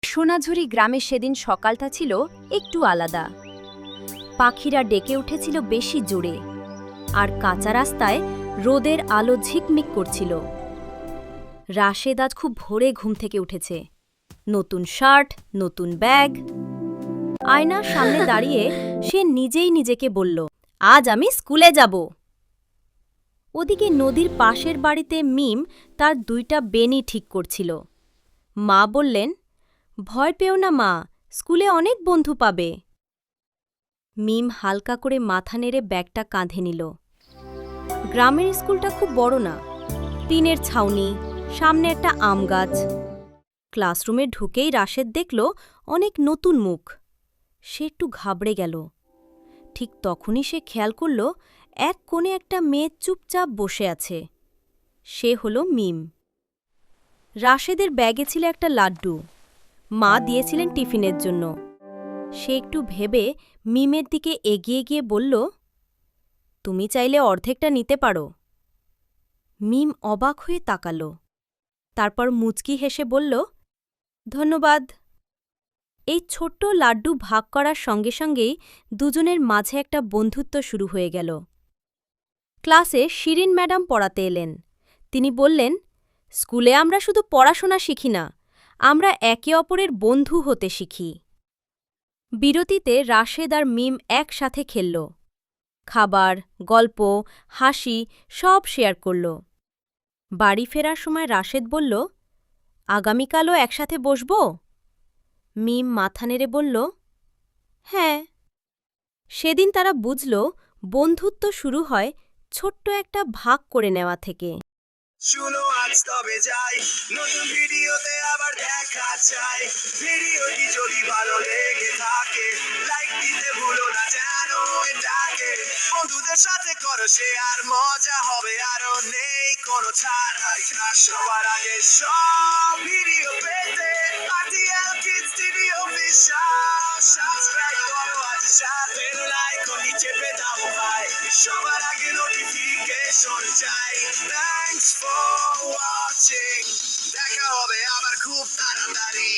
সোনাঝুরি গ্রামে সেদিন সকালটা ছিল একটু আলাদা। পাখিরা ডেকে উঠেছিল বেশি জোরে, আর কাঁচা রাস্তায় রোদের আলো ঝিকমিক করছিল। রাশেদ আজ খুব ভোরে ঘুম থেকে উঠেছে। নতুন শার্ট, নতুন ব্যাগ। আয়নার সামনে দাঁড়িয়ে সে নিজেই নিজেকে বলল, আজ আমি স্কুলে যাব। ওদিকে নদীর পাশের বাড়িতে মিম তার 2টা বেনি ঠিক করছিল। মা বললেন, ভয় পেও না মা, স্কুলে অনেক বন্ধু পাবে। মিম হালকা করে মাথা নেড়ে ব্যাগটা কাঁধে নিল। গ্রামের স্কুলটা খুব বড় না, টিনের ছাউনি, সামনে একটা আম গাছ। ক্লাসরুমে ঢুকেই রাশেদ দেখল অনেক নতুন মুখ। সে একটু ঘাবড়ে গেল। ঠিক তখনই সে খেয়াল করল এক কোণে একটা মেয়ে চুপচাপ বসে আছে। সে হল মিম। রাশেদের ব্যাগে ছিল একটা লাড্ডু। মা দিয়েছিলেন টিফিনের জন্য। সে একটু ভেবে মিমের দিকে এগিয়ে গিয়ে বলল, তুমি চাইলে অর্ধেকটা নিতে পারো। মিম অবাক হয়ে তাকাল। তারপর মুচকি হেসে বলল, ধন্যবাদ। এই ছোট্ট লাড্ডু ভাগ করার সঙ্গে সঙ্গেই দুজনের মাঝে একটা বন্ধুত্ব শুরু হয়ে গেল। ক্লাসে শিরিন ম্যাডাম পড়াতে এলেন। তিনি বললেন, স্কুলে আমরা শুধু পড়াশোনা শিখি না, আমরা একে অপরের বন্ধু হতে শিখি। বিরতিতে রাশেদ আর মিম একসাথে খেলল। খাবার, গল্প, হাসি সব শেয়ার করল। বাড়ি ফেরার সময় রাশেদ বলল, আগামীকালও একসাথে বসব? মিম মাথা নেড়ে বলল, হ্যাঁ। সেদিন তারা বুঝল বন্ধুত্ব শুরু হয় ছোট্ট একটা ভাগ করে নেওয়া থেকে। শুনো আজ তবে যাই, নতুন ভিডিওতে আবার দেখা চাই। ভিডিওটি যদি ভালো লেগে থাকে, লাইক দিতে ভুলো না যেন এটাকে। বন্ধুদের সাথে করো শেয়ার, মজা হবে আরো, নেই কোনো ছাড়। সবার আগে সব ভিডিও পেতে RTL Kids TV Official subscribe করো আজ, সাথে লাইক ও নিচে পেদাও ভাই, সবার আগে নোটিফিকেশন চাই। Thanks for watching. দেখা হবে আবার খুব তাড়াতাড়ি।